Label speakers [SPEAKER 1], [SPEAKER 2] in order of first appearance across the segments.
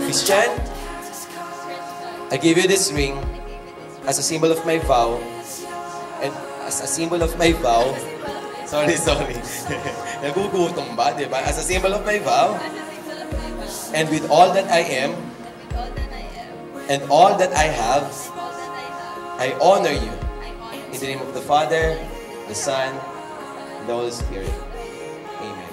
[SPEAKER 1] Christian, I give you this ring as a symbol of my vow, and as a symbol of my vow, sorry. Nagugutom ba, di ba? As a symbol of my vow, and with all that I am, and all that I have, I honor you. In the name of the Father, the Son, and the Holy Spirit. Amen.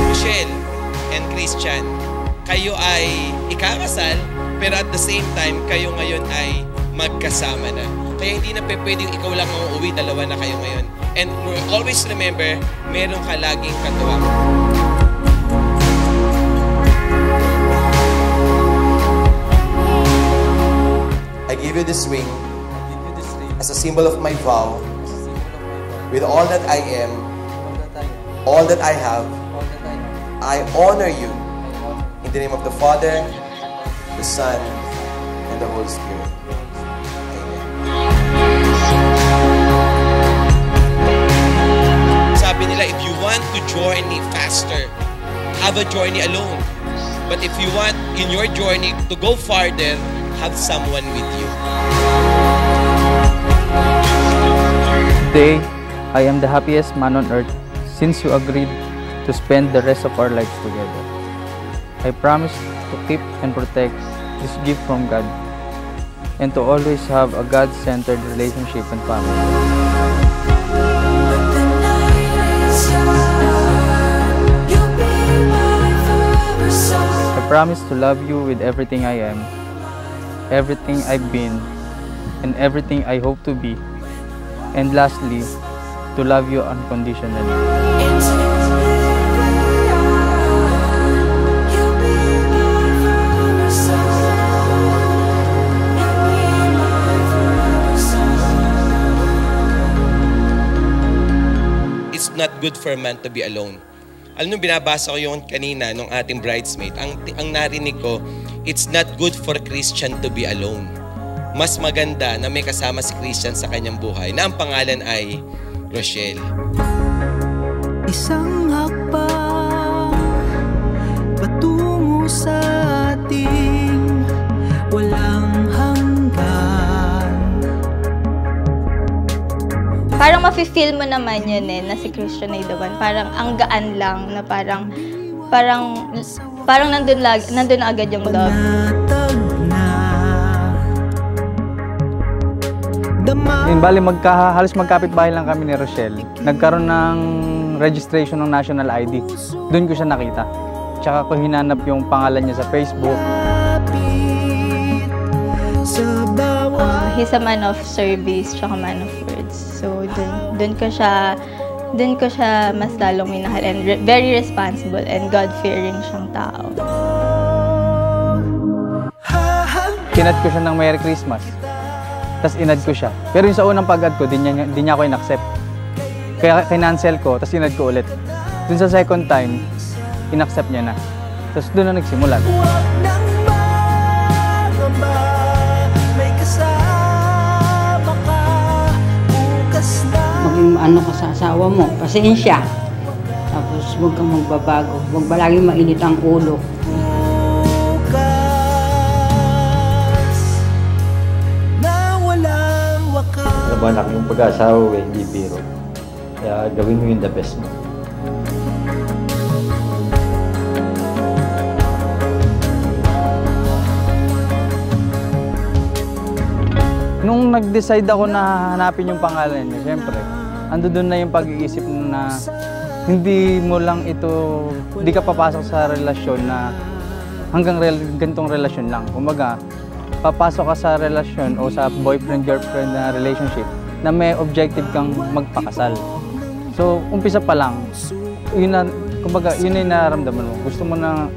[SPEAKER 1] Michelle and Christian, kayo ay ikakasal, pero at the same time, kayo ngayon ay magkasama na. Kaya hindi na pwedeng ikaw lang ang uuwi, dalawa na kayo ngayon. And always remember, meron ka laging katuwang. I give you this ring as a symbol of my vow. With all that I am, all that I have, I honor you. In the name of the Father, the Son, and the Holy Spirit. Sabi nila, if you want to journey faster, have a journey alone. But if you want in your journey to go farther, have someone with you.
[SPEAKER 2] Today, I am the happiest man on earth since you agreed to spend the rest of our lives together. I promise to keep and protect this gift from God and to always have a God-centered relationship and family. I promise to love you with everything I am, everything I've been, and everything I hope to be. And lastly, to love you unconditionally.
[SPEAKER 1] It's not good for a man to be alone. Alam nung binabasa ko yung kanina nung ating bridesmaid, ang narinig ko, it's not good for a Christian to be alone. Mas maganda na may kasama si Christian sa kanyang buhay na ang pangalan ay Rochelle.
[SPEAKER 3] Isang hakbang patungo sa ating walang hanggan.
[SPEAKER 4] Parang mafe-feel mo naman yun na si Christian ay the one. Parang ang gaan lang na parang nandun na agad yung love.
[SPEAKER 2] Bali, halos magkapit-bahay lang kami ni Rochelle. Nagkaroon ng registration ng national ID. Doon ko siya nakita. Tsaka ko hinanap yung pangalan niya sa Facebook.
[SPEAKER 4] He's a man of service, tsaka man of words. So, doon ko siya mas lalong minahal and very responsible and God-fearing siyang tao.
[SPEAKER 2] Kinat ko siya ng Merry Christmas. Tapos inad ko siya. Pero yung sa unang pag-add ko, di niya ako in-accept. Kaya kinancel ko, tapos inad ko ulit. Dun sa second time, in-accept niya na. Tapos doon na nagsimulan.
[SPEAKER 5] Maging ano ka sa asawa mo, pasensya. Tapos huwag kang magbabago. Huwag ba laging mainit ang ulo.
[SPEAKER 6] Alam mo anak, yung pag-asawa hindi biro. Kaya gawin mo yung the best mo.
[SPEAKER 2] Nung nag-decide ako na hanapin yung pangalan niya, syempre, ando doon na yung pag-iisip na hindi mo lang ito, hindi ka papasok sa relasyon na hanggang ganitong relasyon lang. Kumbaga, papasok ka sa relasyon o sa boyfriend-girlfriend na relationship na may objective kang magpakasal. So, umpisa pa lang, yun na, kumbaga, yun na yung nararamdaman mo. Gusto mo na,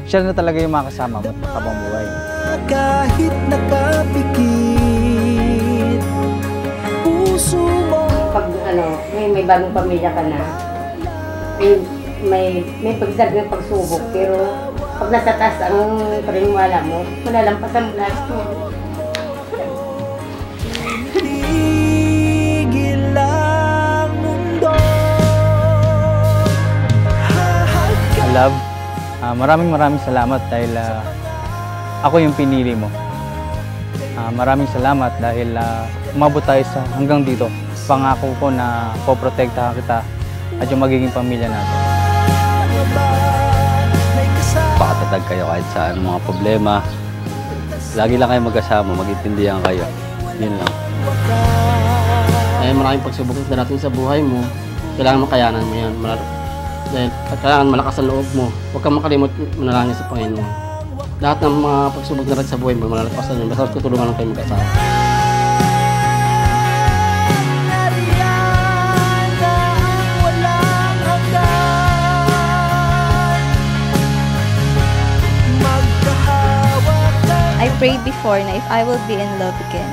[SPEAKER 2] siya na talaga yung makasama mo habang buhay.
[SPEAKER 3] Kahit nakapikit, puso mo.
[SPEAKER 5] Pag may bagong pamilya ka na, may pagdag ng pagsubok, pero pag nasa taas ang paniniwala mo, malalampasan mo lahat mo.
[SPEAKER 3] Tigil lang.
[SPEAKER 2] Maraming salamat dahil ako yung pinili mo. Maraming salamat dahil umabot tayo hanggang dito. Pangako ko na poprotektahan kita at yung magiging pamilya natin.
[SPEAKER 7] Pakatatag kayo kahit sa mga problema. Lagi lang kayo magkasama, mag-intindihan kayo. Yun lang.
[SPEAKER 8] Maraming pagsubok na natin sa buhay mo. Kailangan makayanan mo yan. Dahil kailangan malakas ang loob mo. Huwag kang makalimot manalangin sa Panginoon. Lahat ng mga pagsubok na natin sa buhay mo, malalagpasan yun. Basta tutulungan lang kayo mag-asawa.
[SPEAKER 4] I prayed before na if I will be in love again.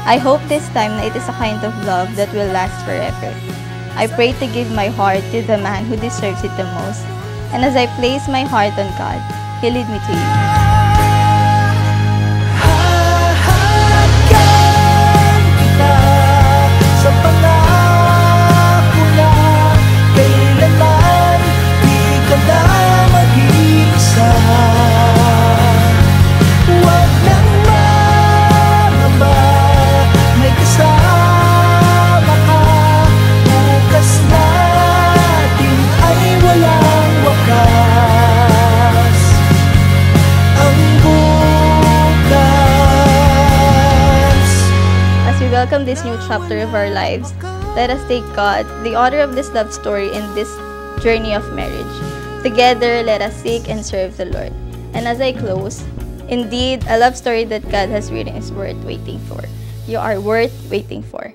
[SPEAKER 4] I hope this time na it is a kind of love that will last forever. I pray to give my heart to the man who deserves it the most. And as I place my heart on God, He lead me to you. Welcome this new chapter of our lives. Let us take God, the author of this love story, in this journey of marriage. Together, let us seek and serve the Lord. And as I close, indeed, a love story that God has written is worth waiting for. You are worth waiting for.